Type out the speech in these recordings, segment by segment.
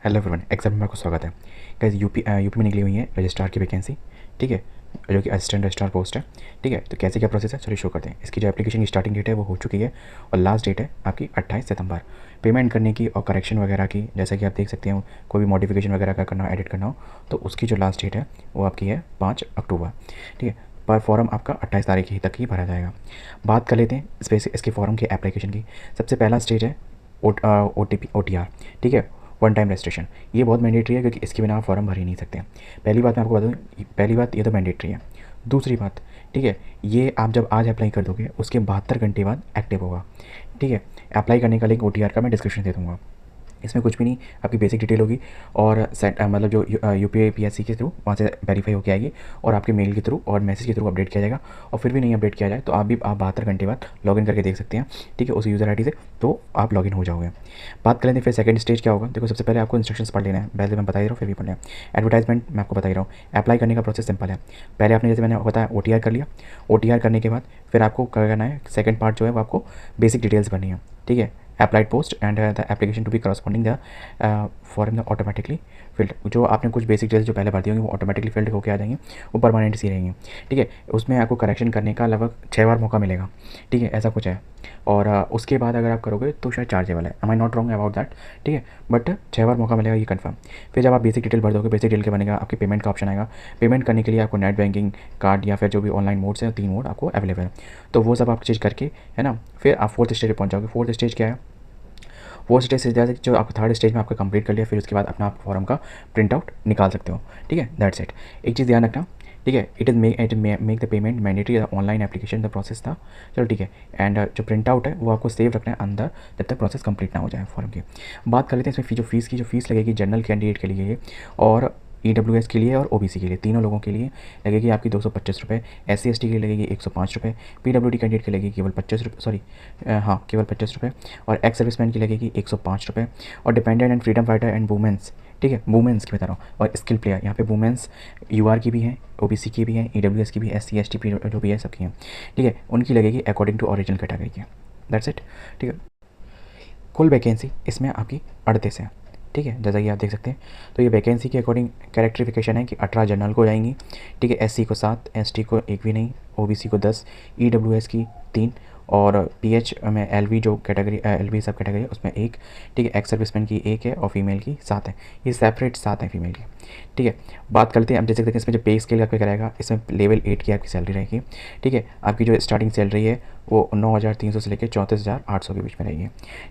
Hello everyone, exam में आपको स्वागत है। गाइस यूपी में निकली हुई है रजिस्ट्रार की वैकेंसी। ठीक है, जो कि असिस्टेंट रजिस्ट्रार पोस्ट है। ठीक है, तो कैसे क्या प्रोसेस है चलिए शो करते हैं। इसकी जो एप्लीकेशन की स्टार्टिंग डेट है वो हो चुकी है और लास्ट डेट है आपकी 28 सितंबर। पेमेंट करने की और करेक्शन वगैरह की, जैसा कि आप देख सकते हो, कोई भी मॉडिफिकेशन वगैरह का करना हो, एडिट करना हो, तो उसकी जो लास्ट डेट है वो आपकी है 5 अक्टूबर। ठीक है, पर फॉर्म आपका 28 तारीख ही तक ही भरा जाएगा। बात कर लेते हैं इसके फॉर्म की एप्लीकेशन की। सबसे पहला स्टेज है OTR। ठीक है, वन टाइम रजिस्ट्रेशन। ये बहुत मैंडेटरी है क्योंकि इसके बिना आप फॉर्म भर ही नहीं सकते। पहली बात मैं आपको बता दूँ, पहली बात ये तो मैंडेटरी है। दूसरी बात, ठीक है, ये आप जब आज अप्लाई कर दोगे उसके 72 घंटे बाद एक्टिव होगा। ठीक है, अप्लाई करने का लिंक OTR का मैं डिस्क्रिप्शन दे दूँगा। इसमें कुछ भी नहीं, आपकी बेसिक डिटेल होगी और मतलब जो UPI PSC के थ्रू वहाँ से वेरीफाई होकर आएगी और आपके मेल के थ्रू और मैसेज के थ्रू अपडेट किया जाएगा। और फिर भी नहीं अपडेट किया जाए तो आप 72 घंटे बाद लॉगिन करके देख सकते हैं। ठीक है, उस यूज़र ID से तो आप लॉगिन हो जाओगे। बात करें फिर सेकंड स्टेज क्या होगा। देखो, सबसे पहले आपको इंस्ट्रक्शंस पढ़ लेना है। पहले मैं बता ही रहा हूँ, फिर भी पढ़ लें। एडवर्टाइजमेंट मैं आपको बता ही रहा हूँ। अप्लाई करने का प्रोसेस सिंपल है। पहले आपने, जैसे मैंने बताया, OTR कर लिया। OTR करने के बाद फिर आपको क्या करना है, सेकंड पार्ट जो है वो आपको बेसिक डिटेल्स भरनी है। ठीक है, applied post and the application to be corresponding the form automatically filled. जो आपने कुछ बेसिक डिटेल्स जो पहले भरती होंगी वो ऑटोमेटिकली फिल्ड होकर आ जाएंगी, वो परमानेंट सी रहेंगी। ठीक है, उसमें आपको करेक्शन करने का लगभग 6 बार मौका मिलेगा। ठीक है, ऐसा कुछ है। और उसके बाद अगर आप करोगे तो शायद चार्जेबल है। Am I not wrong about that. ठीक है, बट 6 बार मौका मिलेगा, ये कंफर्म। फिर जब आप बेसिक डिटेल भर दोगे, बेसिक डिटेल के बनेगा आपकी पेमेंट का ऑप्शन आएगा। पेमेंट करने के लिए आपको नेट बैंकिंग, कार्ड या फिर जो भी ऑनलाइन मोड्स हैं, 3 मोड आपको अवेलेबल है। तो वो सब आप चीज़ करके, है ना, फिर आप फोर्थ स्टेज पर पहुँच जाओगे। फोर्थ स्टेज क्या है, वो स्टेज से जैसे जो आप थर्ड स्टेज में आपको कंप्लीट कर लिया, फिर उसके बाद अपना आप फॉर्म का प्रिंट आउट निकाल सकते हो। ठीक है, दैट्स इट। एक चीज़ ध्यान रखना, ठीक है, it make the payment mandatory online application the process था। चलो ठीक है, एंड जो प्रिंट आउट है वो आपको सेव रखना है अंदर जब तक प्रोसेस कंप्लीट ना हो जाए फॉर्म की। बात कर लेते हैं इसमें जो फीस लगेगी जनरल कैंडिडेट के लिए और EWS के लिए और OBC के लिए, तीनों लोगों के लिए लगेगी आपकी 225 रुपये। SC ST के लिए लगेगी 105 रुपये। PWD कैंडिडेट के लगेगी केवल 25 रुपये, सॉरी हाँ, केवल 25 रुपये। और एक्स सर्विसमैन की लगेगी 105 रुपये। और dependent and freedom fighter and women's, ठीक है, वुमेंस की बता रहा हूँ, और स्किल प्लेयर, यहाँ पे वुमेंस UR की भी हैं, OBC की भी हैं, EWS की भी, SC ST जो भी है सबकी हैं। ठीक है, उनकी लगेगी अकॉर्डिंग टू ओरिजिनल कैटेगरी की। That's it. ठीक है, कुल वैकेंसी इसमें आपकी 38 है। ठीक है, जैसा कि आप देख सकते हैं। तो ये वैकेंसी के अकॉर्डिंग कैरेक्टरिफिकेशन है कि 18 जनरल को जाएंगी। ठीक है, SC को 7, ST को 1 भी नहीं, OBC को 10, EWS की 3 और PH में LV जो कैटेगरी LV सब कैटेगरी है उसमें 1। ठीक है, एक्स सर्विसमैन की 1 है और फीमेल की 7 है। ये सेपरेट 7 है फीमेल की। ठीक है, बात करते हैं अब, जैसे देखते हैं इसमें जो पे स्केल आपका कराएगा, इसमें लेवल 8 की आपकी सैलरी रहेगी। ठीक है, आपकी जो स्टार्टिंग सैलरी है वो 9,300 से लेकर 34,800 के बीच में रहेगी।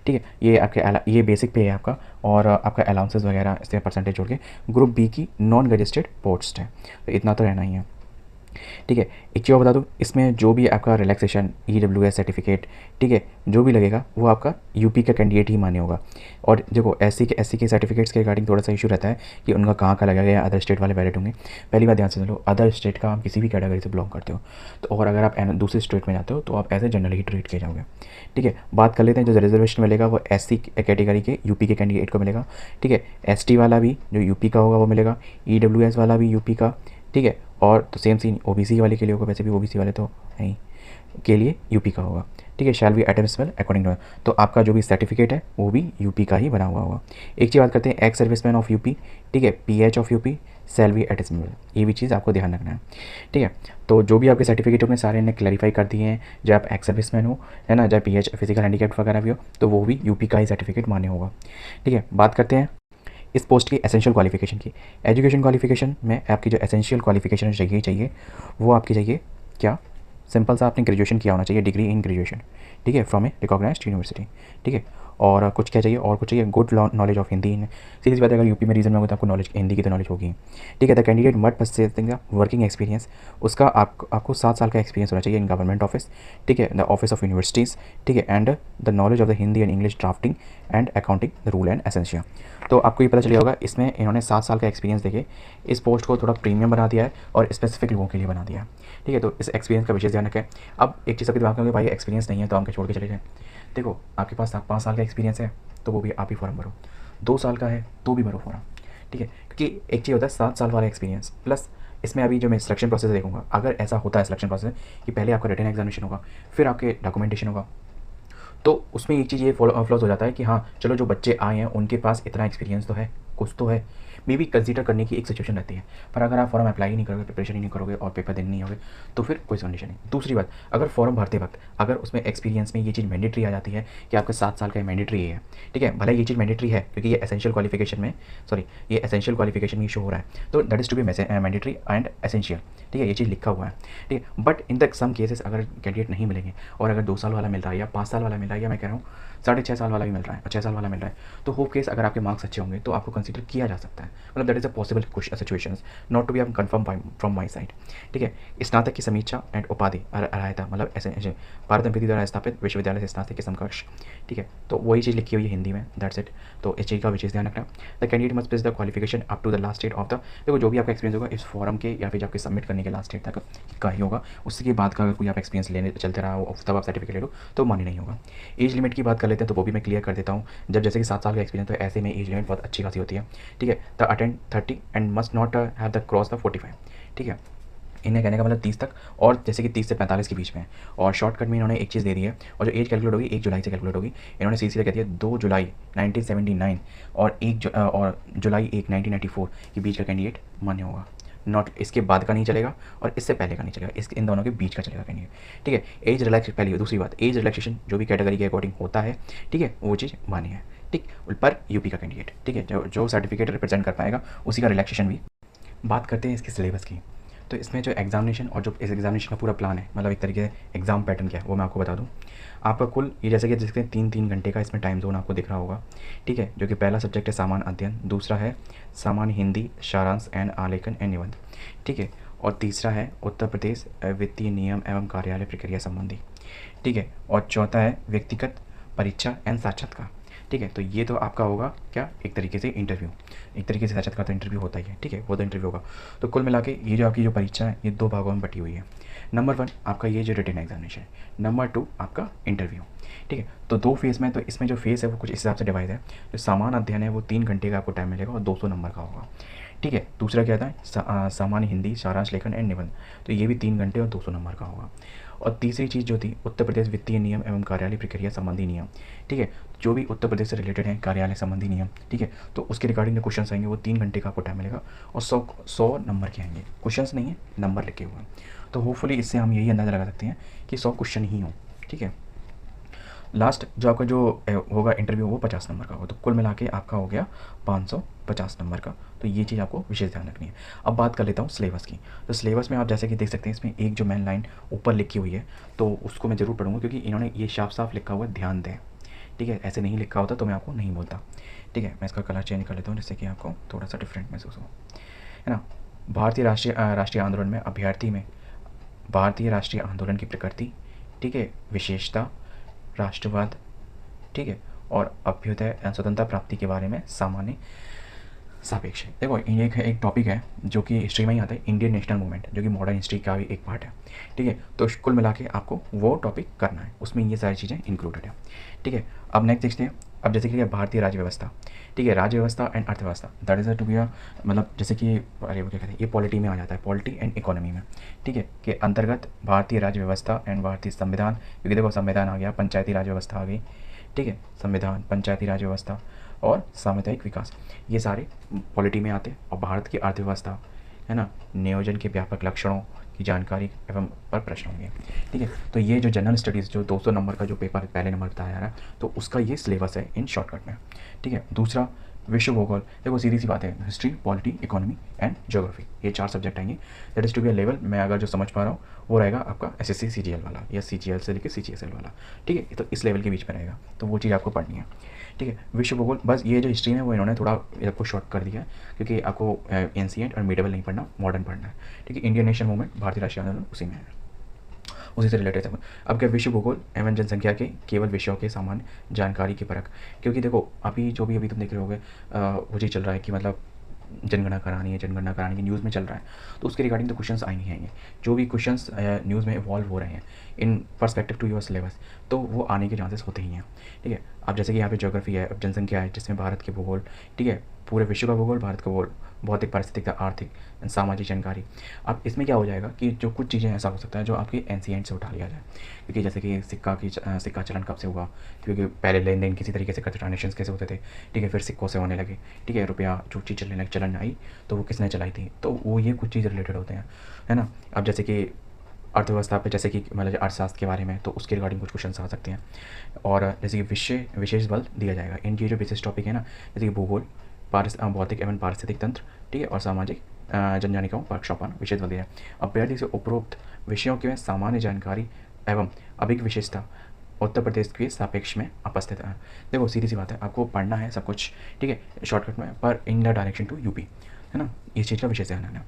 ठीक है, ये बेसिक पे है आपका, और आपका अलाउंसेस वगैरह इसमें परसेंटेज जोड़ के। ग्रुप B की नॉन रजिस्टर्ड पोस्ट है, तो इतना तो रहना ही है। ठीक है, एक चीज़ और बता दूँ, इसमें जो भी आपका रिलैक्सेशन EWS सर्टिफिकेट, ठीक है, जो भी लगेगा वो आपका यूपी का कैंडिडेट ही मान्य होगा। और देखो, SC के सर्टिफिकेट्स के रिगार्डिंग थोड़ा सा इशू रहता है कि उनका कहाँ का लगेगा या अदर स्टेट वाले वैलिड होंगे। पहली बात ध्यान से सुन लो, अदर स्टेट का आप किसी भी कैटेगरी से बिलोंग करते हो तो, और अगर आप दूसरे स्टेट में जाते हो तो आप एज ए जनरल ही ट्रीट किए जाओगे। ठीक है, बात कर लेते हैं, जो रिजर्वेशन मिलेगा वो SC कैटेगरी के यूपी के कैंडिडेट को मिलेगा। ठीक है, ST वाला भी जो यूपी का होगा वो मिलेगा, EWS वाला भी यूपी का। ठीक है, और तो सेम सीन OBC वाले के लिए होगा, वैसे भी OBC वाले तो नहीं के लिए यूपी का होगा। ठीक है, shall be admissible according to, तो आपका जो भी सर्टिफिकेट है वो भी यूपी का ही बना हुआ होगा। एक चीज़ बात करते हैं, एक्स सर्विसमैन ऑफ यूपी, ठीक है, PH of UP, shell be admissible, ये भी चीज़ आपको ध्यान रखना है। ठीक है, तो जो भी आपके सर्टिफिकेट होंगे सारे ने क्लैरिफाई कर दिए हैं, जब आप एक्स सर्विसमैन हो, है ना, जब PH फिजिकल हैंडीकैप वगैरह भी हो तो वो भी यूपी का ही सर्टिफिकेट मान्य होगा। ठीक है, बात करते हैं इस पोस्ट की एसेंशियल क्वालिफिकेशन की। एजुकेशन क्वालिफिकेशन में आपकी जो एसेंशियल क्वालिफिकेशन चाहिए वो आपकी चाहिए क्या, सिंपल सा आपने ग्रेजुएशन किया होना चाहिए, डिग्री इन ग्रेजुएशन। ठीक है, फ्रॉम ए रिकॉग्नाइज्ड यूनिवर्सिटी। ठीक है, और कुछ क्या चाहिए, और कुछ चाहिए, गुड नॉलेज ऑफ हिंदी। सीधी बात है, अगर यूपी में रीजन में होगा तो आपको नॉलेज हिंदी की तो नॉलेज होगी। ठीक है, the candidate must possess the working experience, उसका आपको 7 साल का एक्सपीरियंस होना चाहिए इन गवर्नमेंट ऑफिस। ठीक है, द ऑफिस ऑफ यूनिवर्सिटीज़। ठीक है, and the knowledge of the Hindi and English drafting and accounting the rule and Essentia. तो आपको ये पता चलिए होगा, इसमें इन्होंने 7 साल का एक्सपीरियंस देके इस पोस्ट को थोड़ा प्रीमियम बना दिया है और स्पेसिफिक लोगों के लिए बना दिया है। ठीक है, तो इस एक्सपीरियंस का विशेष ध्यान रखें। अब एक चीज़ आपके दिमाग में होगी, भाई एक्सपीरियंस नहीं है तो हम क्या छोड़ के चले जाएँ। देखो, आपके पास 5 साल का एक्सपीरियंस है तो वो भी आप ही फॉर्म भरो, 2 साल का है तो भी भरो फॉर्म। ठीक है, क्योंकि एक चीज़ होता है 7 साल वाला एक्सपीरियंस प्लस इसमें अभी जो मैं सिलेक्शन प्रोसेस देखूंगा, अगर ऐसा होता है सिलेक्शन प्रोसेस कि पहले आपका रिटन एग्जामिनेशन होगा फिर आपके डॉक्यूमेंटेशन होगा, तो उसमें एक चीज़ ये फ्लॉज हो जाता है कि हाँ चलो जो बच्चे आए हैं उनके पास इतना एक्सपीरियंस तो है, कुछ तो है, मे बी कंसीडर करने की एक सिचुएशन रहती है। पर अगर आप फॉर्म अप्लाई ही नहीं करोगे, प्रिपरेशन ही नहीं करोगे और पेपर देने नहीं होगे तो फिर कोई कंडीशन नहीं। दूसरी बात, अगर फॉर्म भरते वक्त अगर उसमें एक्सपीरियंस में ये चीज़ मैंडेटरी आ जाती है कि आपका 7 साल का मैंडेटरी है, ठीक है, भले ये चीज़ मैंडेटरी है क्योंकि ये एसेंशियल क्वालिफिकेशन में ये एसेंशियल क्वालिफिकेशन में शो हो रहा है, तो that is to be mandatory and essential, ठीक है, ये चीज़ लिखा हुआ है, ठीक है। But in the some cases अगर कैंडिडेट नहीं मिलेंगे और अगर 2 साल वाला मिल रहा है या 5 साल वाला मिल रहा है या मैं कह रहा हूँ 6.5 साल वाला भी मिल रहा है और 6 साल वाला मिल रहा है, तो होप केस अगर आपके मार्क्स अच्छे होंगे तो आपको कंसीडर किया जा सकता है। मतलब that is a possible situation, not to be confirm from my side, ठीक है। स्नातक की समीक्षा एंड उपाधि अर्हता, मतलब ऐसे भारत में विधि द्वारा स्थापित विश्वविद्यालय से स्नातक के समकक्ष, ठीक है, तो वही चीज़ लिखी हुई है हिंदी में, दैट्स इट। तो इस चीज़ का विशेष ध्यान रखना। The candidate must place the qualification up to the last date of the, देखो जो भी आपका एक्सपीरियंस होगा इस फॉर्म के या फिर आपके सबमिट करने के लास्ट डेट तक का ही होगा, उसके बाद का अगर कोई आप एक्सपीरियंस लेने चलते रहा हो तब आप सर्टिफिकेट ले लो तो मान्य नहीं होगा। एज लिमिट की बात कर लेते हैं तो वो भी मैं क्लियर कर देता हूँ। जब जैसे कि 7 साल का एक्सपीरियंस, तो ऐसे में एज लिमिट बहुत अच्छी खासी होती है, ठीक है। The attend 30 and must not have the cross the 45, ठीक है। इन्हें कहने का मतलब 30 तक, और जैसे कि 30 से 45 के बीच में है। और शॉर्टकट में इन्होंने एक चीज़ दे दी है, और जो एज कैलकुलेट होगी 1 जुलाई से कैलकुलेट होगी। इन्होंने सीधे कह दिया 2 जुलाई 1979 और जुलाई 1 1994 के बीच का कैंडिडेट मान्य होगा। नॉट इसके बाद का नहीं चलेगा और इससे पहले का नहीं चलेगा, इन दोनों के बीच का चलेगा कैंडिडेट, ठीक है। एज रिलैक्स, पहली दूसरी बात, एज रिलैक्सेशन जो भी कैटेगरी के अकॉर्डिंग होता है, ठीक है, वो चीज़ मान्य है, ठीक। पर यूपी का कैंडिडेट, ठीक है, जो सर्टिफिकेट रिप्रेजेंट कर पाएगा उसी का रिलैक्सेशन भी। बात करते हैं इसके सिलेबस की। तो इसमें जो एग्जामिनेशन और जो इस एग्जामिनेशन का पूरा प्लान है, मतलब एक तरीके से एग्जाम पैटर्न क्या है वो मैं आपको बता दूं। आपका कुल ये जैसे कि जिसके 3-3 घंटे का इसमें टाइम जोन आपको दिख रहा होगा, ठीक है, जो कि पहला सब्जेक्ट है सामान्य अध्ययन, दूसरा है सामान्य हिंदी सारांश एंड आलेखन एंड निबंध, ठीक है, और तीसरा है उत्तर प्रदेश वित्तीय नियम एवं कार्यालय प्रक्रिया संबंधी, ठीक है, और चौथा है व्यक्तिगत परीक्षा एंड साक्षात्कार, ठीक है। तो ये तो आपका होगा क्या, एक तरीके से इंटरव्यू, एक तरीके से साक्षात्कार तो इंटरव्यू होता ही है, ठीक है, वो तो इंटरव्यू होगा। तो कुल मिला के ये जो आपकी जो परीक्षा है ये 2 भागों में बटी हुई है। नंबर 1 आपका ये जो रिटन एग्जामिनेशन है, नंबर 2 आपका इंटरव्यू, ठीक है। तो 2 फेज़ में, तो इसमें जो फेज़ है वो कुछ इस हिसाब से डिवाइड है। जो सामान्य अध्ययन है वो 3 घंटे का आपको टाइम मिलेगा और 200 नंबर का होगा, ठीक है। दूसरा क्या था, सामान्य हिंदी सारांश लेखन एंड निबंध, तो ये भी 3 घंटे और 200 नंबर का होगा। और तीसरी चीज़ जो थी उत्तर प्रदेश वित्तीय नियम एवं कार्यालय प्रक्रिया संबंधी नियम, ठीक है, जो भी उत्तर प्रदेश से रिलेटेड है कार्यालय संबंधी नियम, ठीक है, तो उसके रिगार्डिंग जो क्वेश्चन आएंगे वो 3 घंटे का आपको टाइम मिलेगा और 100 नंबर के आएंगे। क्वेश्चंस नहीं है, नंबर लिखे हुए हैं। तो होपफुली इससे हम यही अंदाज़ा लगा सकते हैं कि 100 क्वेश्चन ही हों, ठीक है। लास्ट जो आपका जो होगा इंटरव्यू वो 50 नंबर का होगा। तो कुल मिला के आपका हो गया 550 नंबर का। तो ये चीज़ आपको विशेष ध्यान रखनी है। अब बात कर लेता हूँ सिलेबस की। तो सिलेबस में आप जैसे कि देख सकते हैं इसमें एक जो मेन लाइन ऊपर लिखी हुई है तो उसको मैं ज़रूर पढ़ूँगा क्योंकि इन्होंने ये साफ साफ लिखा हुआ है, ध्यान दें, ठीक है। ऐसे नहीं लिखा होता तो मैं आपको नहीं बोलता, ठीक है। मैं इसका कलर चेंज कर लेता हूँ जिससे कि आपको थोड़ा सा डिफरेंट महसूस हो, है ना। भारतीय राष्ट्रीय आंदोलन में अभ्यर्थी में भारतीय राष्ट्रीय आंदोलन की प्रकृति, ठीक है, विशेषता, राष्ट्रवाद, ठीक है, और अभ्युदय स्वतंत्रता प्राप्ति के बारे में सामान्य सापेक्ष है। देखो एक टॉपिक है जो कि हिस्ट्री में ही आता है, इंडियन नेशनल मूवमेंट, जो कि मॉडर्न हिस्ट्री का भी एक पार्ट है, ठीक है। तो कुल मिला के आपको वो टॉपिक करना है, उसमें ये सारी चीज़ें इंक्लूडेड है, ठीक है। अब नेक्स्ट देखते हैं। अब जैसे कि भारतीय राज्य व्यवस्था, ठीक है, राज्य व्यवस्था एंड अर्थव्यवस्था, दैट इज़ टू बी मतलब जैसे कि अरे वो क्या कहते हैं, ये पॉलिटी में आ जाता है, पॉलिटी एंड इकोनॉमी में, ठीक है, के अंतर्गत भारतीय राज्य व्यवस्था एंड भारतीय संविधान, क्योंकि देखो संविधान आ गया, पंचायती राज व्यवस्था आ गई, ठीक है, संविधान, पंचायती राज व्यवस्था और सामुदायिक विकास, ये सारे पॉलिटी में आते हैं। और भारत की अर्थव्यवस्था, है ना, नियोजन के व्यापक लक्षणों की जानकारी एवं पर प्रश्न होंगे, ठीक है। तो ये जो जनरल स्टडीज़ जो 200 नंबर का जो पेपर पहले नंबर बताया जा रहा है तो उसका ये सिलेबस है इन शॉर्टकट में, ठीक है। दूसरा विश्व भूगोल, देखो सीधी सी बात है, history, polity, economy and geography, ये 4 सब्जेक्ट आएंगे। That is to be level, मैं अगर जो समझ पा रहा हूँ वो रहेगा आपका SSC CGL वाला या CGL से लेकर CGSL वाला, ठीक है। तो इस लेवल के बीच में रहेगा, तो वो चीज़ आपको पढ़नी है, ठीक है। विश्व भूगोल, बस ये जो हिस्ट्री में वो इन्होंने थोड़ा आपको शॉर्ट कर दिया है क्योंकि आपको एंशिएंट और मिडेवल नहीं पढ़ना, मॉडर्न पढ़ना है, ठीक है। इंडियन नेशनल मूवमेंट, भारतीय राष्ट्रीय आंदोलन उसी में है, उसी से रिलेटेड है। अब क्या विश्व भूगोल एवं जनसंख्या के केवल विषयों के सामान्य जानकारी की परख, क्योंकि देखो अभी जो भी अभी तुम देख रहे होगे वो चीज़ चल रहा है कि मतलब जनगणना करानी की न्यूज़ में चल रहा है, तो उसके रिगार्डिंग तो क्वेश्चंस आएंगे ही आएंगे। जो भी क्वेश्चंस न्यूज़ में इवॉल्व हो रहे हैं in perspective to your syllabus, तो वो आने के चांसेस होते ही हैं, ठीक है। अब जैसे कि यहाँ पे ज्योग्राफी है, अब जनसंख्या है जिसमें भारत के भूगोल, ठीक है, पूरे विश्व का भूगोल, भारत का भूगोल, भौतिक, पारिस्थितिक, आर्थिक, सामाजिक जानकारी। अब इसमें क्या हो जाएगा कि जो कुछ चीज़ें ऐसा हो सकता है जो आपकी एनसीएंट से उठा लिया जाए, क्योंकि जैसे कि सिक्का चलन कब से हुआ, क्योंकि पहले लेन देन किसी तरीके से करते, ट्रांजेक्शन कैसे होते थे, ठीक है, फिर सिक्कों से होने लगे, ठीक है, रुपया जो चीज़ चलन आई तो वो किसने चलाई थी, तो वो ये कुछ चीज़ रिलेटेड होते हैं, है ना। अब जैसे कि अर्थव्यवस्था पे, जैसे कि मतलब अर्थशास्त्र के बारे में, तो उसके रिगार्डिंग कुछ क्वेश्चन आ सकते हैं। और जैसे कि विशेष बल दिया जाएगा, इनके जो विशेष टॉपिक है ना, जैसे कि भूगोल, भौतिक एवं पारिस्थितिक तंत्र, ठीक है, और सामाजिक जनजानिकाओं प्रक्षेपण विशेष बल दिया है। अभ्यर्थी से उपरोक्त विषयों के सामान्य जानकारी एवं अभिज्ञ विशेषता उत्तर प्रदेश के सापेक्ष में उपस्थित है। देखो सीधी सी बात है, आपको पढ़ना है सब कुछ, ठीक है, शॉर्टकट में, पर in the direction to UP, है ना, इस चीज़ का विशेष ध्यान रखना।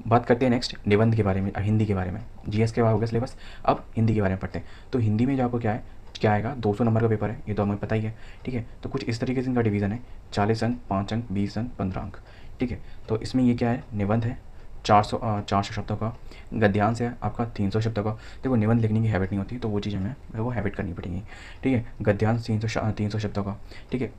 बात करते हैं नेक्स्ट निबंध के बारे में, हिंदी के बारे में। जीएस के बाद हो गया सिलेबस, अब हिंदी के बारे में पढ़ते हैं। तो हिंदी में जो आपको क्या आएगा, 200 नंबर का पेपर है, ये तो हमें पता ही है, ठीक है। तो कुछ इस तरीके से इनका डिवीज़न है, 40 अंक, 5 अंक, 20 अंक, 15 अंक, ठीक है। तो इसमें ये क्या है, निबंध है 400 शब्दों का, गद्यांश है आपका 300 शब्दों का। देखो निबंध लिखने की हैबिट नहीं होती, तो वो चीज़ हमें वो हैबिट करनी पड़ेगी, ठीक है। गद्यांश 300 शब्दों का, ठीक है।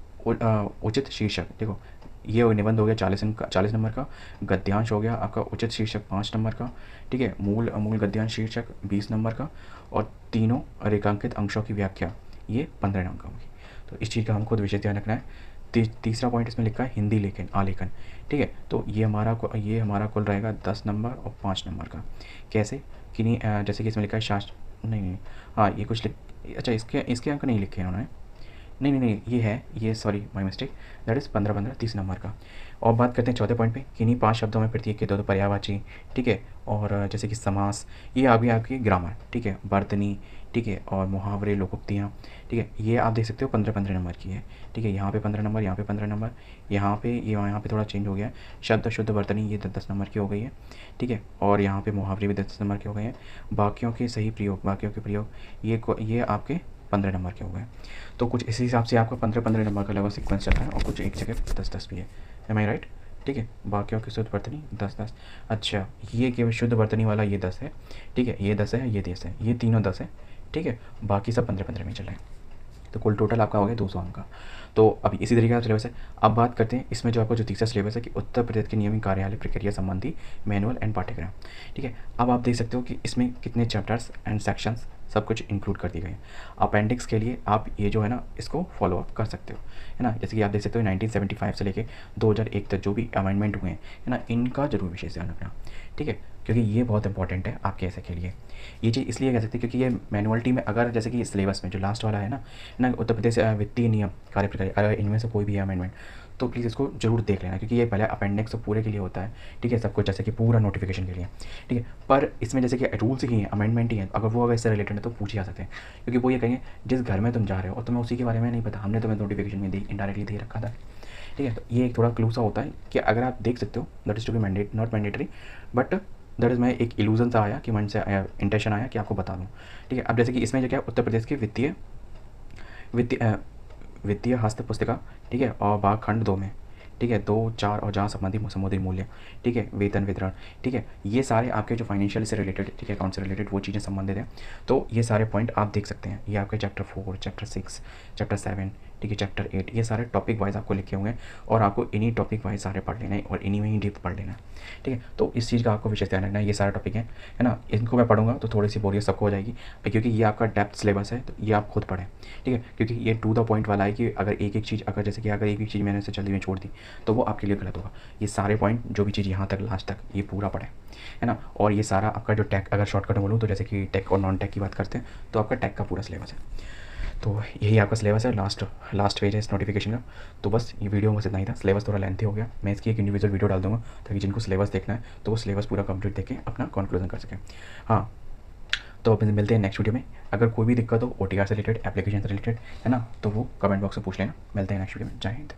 उचित शीर्षक, देखो ये निबंध हो गया 40 नंबर का, गद्यांश हो गया आपका उचित शीर्षक 5 नंबर का, ठीक है। मूल गद्यांश शीर्षक 20 नंबर का, और तीनों रेखांकित अंशों की व्याख्या ये 15 नंबर का होगी। तो इस चीज़ का हमको विशेष ध्यान रखना है। तीसरा पॉइंट इसमें लिखा है हिंदी लेखन आलेखन, ठीक है। तो ये हमारा कुल रहेगा 10 नंबर और 5 नंबर का। कैसे कि नहीं, जैसे कि इसमें लिखा है शास्त्र, नहीं, हाँ ये कुछ अच्छा इसके अंक नहीं लिखे इन्होंने, नहीं, ये sorry my mistake, that is 15 30 number का। और बात करते हैं चौथे पॉइंट पे, किन्हीं 5 शब्दों में प्रत्येक के दो पर्यायवाची, ठीक है। और जैसे कि समास, ये आ गया आपकी ग्रामर, ठीक है, वर्तनी, ठीक है, और मुहावरे, लोकोक्तियाँ, ठीक है, ये आप देख सकते हो 15 नंबर की है, ठीक है। यहाँ पे 15 नंबर, यहाँ पे 15 नंबर, यहाँ पे थोड़ा चेंज हो गया है, शब्द शुद्ध वर्तनी ये 10 नंबर की हो गई है, ठीक है। और यहाँ पे मुहावरे भी 10 नंबर के हो गए हैं। वाक्यों के सही प्रयोग, वाक्यों के प्रयोग ये आपके 15 नंबर के हो गए। तो कुछ इसी हिसाब से आपका 15 नंबर का लगभग सीक्वेंस चल रहा है, और कुछ एक जगह 10 भी है, एम आई राइट, ठीक है। वाक्यों की शुद्ध वर्तनी 10। अच्छा, ये केवल शुद्ध वर्तनी वाला ये 10 है, ठीक है, ये 10 है, ये 10 है, ये तीनों 10 है, ठीक है। बाकी सब 15 में चल रहे हैं। तो कुल टोटल आपका हो गया 200 अंक का। तो अभी इसी तरीके का सिलेबस है। अब बात करते हैं इसमें जो आपका जो तीसरा सिलेबस है कि उत्तर प्रदेश के नियमित कार्यालय प्रक्रिया संबंधी मैनुअल एंड पाठ्यक्रम, ठीक है। अब आप देख सकते हो कि इसमें कितने चैप्टर्स एंड सेक्शंस सब कुछ इंक्लूड कर दिए गए हैं। अपेंडिक्स के लिए आप ये जो है ना इसको फॉलो अप कर सकते हो, है ना। जैसे कि आप देख सकते हो 1975 से लेके 2001 तक जो भी अमेंडमेंट हुए हैं, है ना, इनका जरूर विशेष ध्यान रखना, ठीक है, क्योंकि ये बहुत इंपॉर्टेंट है आपके ऐसे के लिए। ये चीज़ इसलिए कह सकते हैं क्योंकि ये मैनुअलिटी में अगर जैसे कि सिलेबस में जो लास्ट वाला है ना उत्तर प्रदेश वित्तीय नियम कार्य प्रक्रिया, अगर इनमें से कोई भी है अमेंडमेंट, तो प्लीज़ इसको जरूर देख लेना, क्योंकि ये पहले अपेंडिक्स तो पूरे के लिए होता है, ठीक है, सब कुछ जैसे कि पूरा नोटिफिकेशन के लिए, ठीक है। पर इसमें जैसे कि रूल्स ही हैं, अमेंडमेंट ही है, अगर वो अगर इससे रिलेटेड है तो पूछ ही आ सकते हैं, क्योंकि वो ये कहेंगे जिस घर में तुम जा रहे हो और तुम्हें उसी के बारे में नहीं पता, हमने तुम्हें नोटिफिकेशन में इनडायरेक्टली दे रखा था, ठीक है। तो ये एक थोड़ा क्लू सा होता है कि अगर आप देख सकते हो, that is to be not mandatory, but that is मैं एक इल्यूजन सा आया कि मन से इंटेंशन आया कि आपको बता दूँ, ठीक है। अब जैसे कि इसमें जो क्या उत्तर प्रदेश की वित्तीय हस्त पुस्तिका, ठीक है, और भाग खंड 2 में, ठीक है, 2, 4 और जहाँ संबंधी समुद्री मूल्य, ठीक है, वेतन वितरण, ठीक है, ये सारे आपके जो फाइनेंशियल से रिलेटेड, ठीक है, अकाउंट से रिलेटेड वो चीज़ें संबंधित हैं। तो ये सारे पॉइंट आप देख सकते हैं, ये आपके चैप्टर 4, चैप्टर 6, चैप्टर 7, ठीक है, चैप्टर 8, ये सारे टॉपिक वाइज आपको लिखे हुए हैं, और आपको इन्हीं टॉपिक वाइज सारे पढ़ लेना है और इन्हीं में ही डीप पढ़ लेना है, ठीक है। तो इस चीज़ का आपको विशेष ध्यान रखना है, ये सारे टॉपिक हैं, है ना, इनको मैं पढ़ूंगा तो थोड़ी सी बोरियत सबको हो जाएगी, क्योंकि ये आपका डेप्थ सिलेबस है, तो ये आप खुद पढ़ें, ठीक है, क्योंकि ये टू द पॉइंट वाला है कि अगर एक चीज़ अगर जैसे कि अगर एक चीज़ मैंने से जल्दी में छोड़ दी तो वो आपके लिए गलत होगा। ये सारे पॉइंट जो भी चीज़ यहाँ तक लास्ट तक ये पूरा पढ़ें, है ना। और ये सारा आपका जो टेक, अगर शॉर्टकट में बोलूँ तो जैसे कि टेक और नॉन टेक की बात करते हैं तो आपका टेक का पूरा सिलेबस है। तो यही आपका सिलेबस है, लास्ट पेज है इस नोटिफिकेशन का। तो बस ये वीडियो बस इतना ही था, सिलेबस थोड़ा लेंथी हो गया, मैं इसकी एक इंडिविजुअल वीडियो डाल दूँगा ताकि जिनको सिलेबस देखना है तो वो सिलेबस पूरा कंप्लीट देख के अपना कंक्लूजन कर सकें। हाँ, तो अपन मिलते हैं नेक्स्ट वीडियो में। अगर कोई भी दिक्कत हो OTR से रिलेटेड, एप्लीकेशन से रिलेटेड, है ना, तो वो कमेंट बॉक्स में पूछ लेना। मिलते हैं नेक्स्ट वीडियो में। जय हिंद।